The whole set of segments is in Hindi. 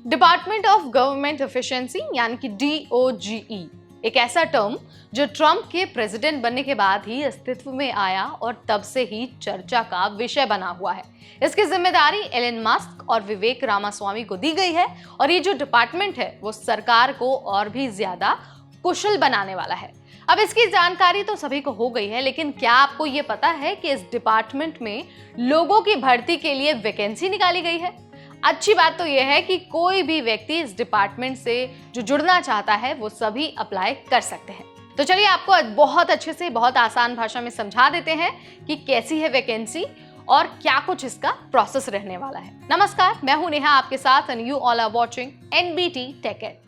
डिपार्टमेंट ऑफ गवर्नमेंट एफिशिएंसी यानी कि DOGE एक ऐसा टर्म जो ट्रंप के प्रेसिडेंट बनने के बाद ही अस्तित्व में आया और तब से ही चर्चा का विषय बना हुआ है। इसकी जिम्मेदारी एलन मस्क और विवेक रामास्वामी को दी गई है और ये जो डिपार्टमेंट है वो सरकार को और भी ज्यादा कुशल बनाने वाला है। अब इसकी जानकारी तो सभी को हो गई है, लेकिन क्या आपको ये पता है कि इस डिपार्टमेंट में लोगों की भर्ती के लिए वैकेंसी निकाली गई है? अच्छी बात तो यह है कि कोई भी व्यक्ति इस डिपार्टमेंट से जो जुड़ना चाहता है वो सभी अप्लाई कर सकते हैं। तो चलिए आपको बहुत अच्छे से बहुत आसान भाषा में समझा देते हैं कि कैसी है वैकेंसी और क्या कुछ इसका प्रोसेस रहने वाला है। नमस्कार, मैं हूं नेहा आपके साथ and you all are watching NBT Tech Ed।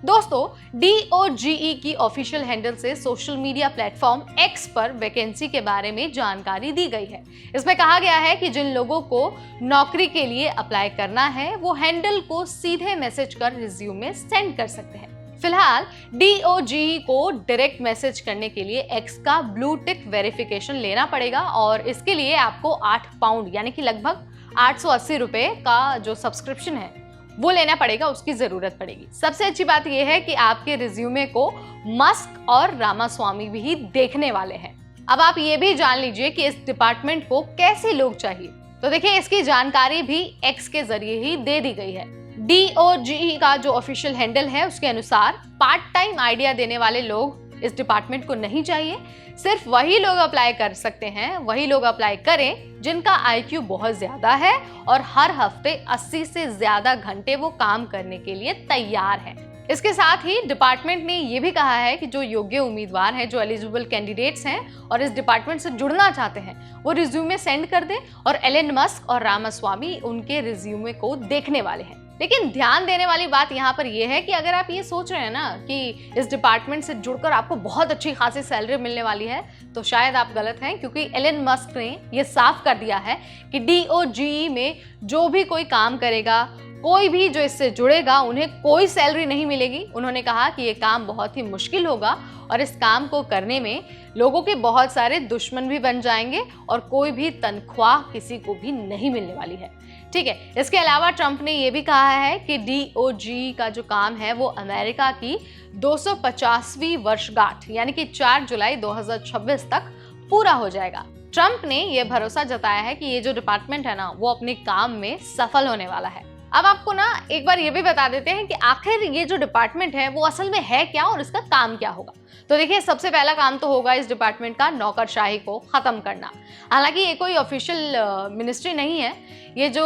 दोस्तों, DOGE की ऑफिशियल हैंडल से सोशल मीडिया प्लेटफॉर्म X पर वैकेंसी के बारे में जानकारी दी गई है। इसमें कहा गया है कि जिन लोगों को नौकरी के लिए अप्लाई करना है वो हैंडल को सीधे मैसेज कर रिज्यूमे सेंड कर सकते हैं। फिलहाल DOGE को डायरेक्ट मैसेज करने के लिए X का ब्लू टिक वेरिफिकेशन लेना पड़ेगा और इसके लिए आपको 8 पाउंड यानी कि लगभग 880 रुपए का जो सब्सक्रिप्शन है वो लेना पड़ेगा, उसकी जरूरत पड़ेगी। सबसे अच्छी बात यह है कि आपके रिज्यूमे को मस्क और रामास्वामी भी देखने वाले हैं। अब आप ये भी जान लीजिए कि इस डिपार्टमेंट को कैसे लोग चाहिए। तो देखिए, इसकी जानकारी भी X के जरिए ही दे दी गई है। DOGE का जो ऑफिशियल हैंडल है उसके अनुसार पार्ट टाइम आइडिया देने वाले लोग इस डिपार्टमेंट को नहीं चाहिए। सिर्फ वही लोग अप्लाई कर सकते हैं, वही लोग अप्लाई करें जिनका IQ बहुत ज्यादा है और हर हफ्ते 80 से ज्यादा घंटे वो काम करने के लिए तैयार हैं। इसके साथ ही डिपार्टमेंट ने ये भी कहा है कि जो योग्य उम्मीदवार हैं, जो एलिजिबल कैंडिडेट्स हैं और इस डिपार्टमेंट से जुड़ना चाहते हैं, वो रिज्यूमे सेंड कर दें और एलन मस्क और रामास्वामी उनके रिज्यूमे को देखने वाले हैं। लेकिन ध्यान देने वाली बात यहाँ पर यह है कि अगर आप ये सोच रहे हैं ना कि इस डिपार्टमेंट से जुड़कर आपको बहुत अच्छी खासी सैलरी मिलने वाली है, तो शायद आप गलत हैं, क्योंकि एलन मस्क ने ये साफ कर दिया है कि DOGE में जो भी कोई काम करेगा, कोई भी जो इससे जुड़ेगा, उन्हें कोई सैलरी नहीं मिलेगी। उन्होंने कहा कि ये काम बहुत ही मुश्किल होगा और इस काम को करने में लोगों के बहुत सारे दुश्मन भी बन जाएंगे और कोई भी तनख्वाह किसी को भी नहीं मिलने वाली है। ठीक है, इसके अलावा ट्रंप ने यह भी कहा है कि DOGE का जो काम है वो अमेरिका की 250वीं वर्षगांठ यानी कि 4 जुलाई 2026 तक पूरा हो जाएगा। ट्रंप ने यह भरोसा जताया है कि ये जो डिपार्टमेंट है ना वो अपने काम में सफल होने वाला है। अब आपको ना एक बार ये भी बता देते हैं कि आखिर ये जो डिपार्टमेंट है वो असल में है क्या और इसका काम क्या होगा। तो देखिए, सबसे पहला काम तो होगा इस डिपार्टमेंट का नौकरशाही को खत्म करना। हालांकि ये कोई ऑफिशियल मिनिस्ट्री नहीं है, ये जो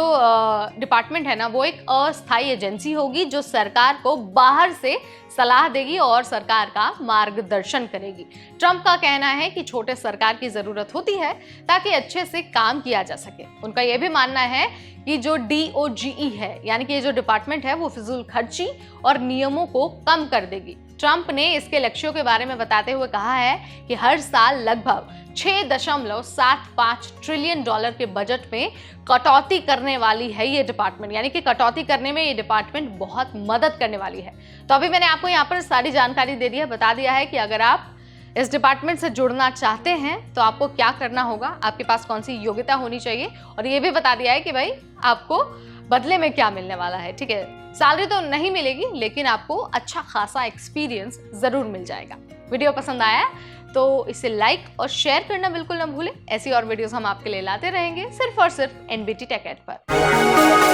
डिपार्टमेंट है ना वो एक अस्थायी एजेंसी होगी जो सरकार को बाहर से सलाह देगी और सरकार का मार्गदर्शन करेगी। ट्रंप का कहना है कि छोटे सरकार की जरूरत होती है ताकि अच्छे से काम किया जा सके। उनका यह भी मानना है कि जो DOGE है यानी कि ये जो डिपार्टमेंट है वो फिजूल खर्ची और नियमों को कम कर देगी। ट्रंप ने इसके लक्ष्यों के बारे में बताते हुए कहा है कि हर साल लगभग 6.75 ट्रिलियन डॉलर के बजट में कटौती करने वाली है ये डिपार्टमेंट, यानी कि कटौती करने में ये डिपार्टमेंट बहुत मदद करने वाली है। तो अभी मैंने आपको यहाँ पर सारी जानकारी दे दी है, बता दिया है कि अगर आप इस डिपार्टमेंट से जुड़ना चाहते हैं तो आपको क्या करना होगा, आपके पास कौन सी योग्यता होनी चाहिए और ये भी बता दिया है कि भाई आपको बदले में क्या मिलने वाला है। ठीक है, सैलरी तो नहीं मिलेगी लेकिन आपको अच्छा खासा एक्सपीरियंस जरूर मिल जाएगा। वीडियो पसंद आया तो इसे लाइक और शेयर करना बिल्कुल न भूलें। ऐसी और वीडियोस हम आपके लिए लाते रहेंगे सिर्फ और सिर्फ NBT Tech Ed पर।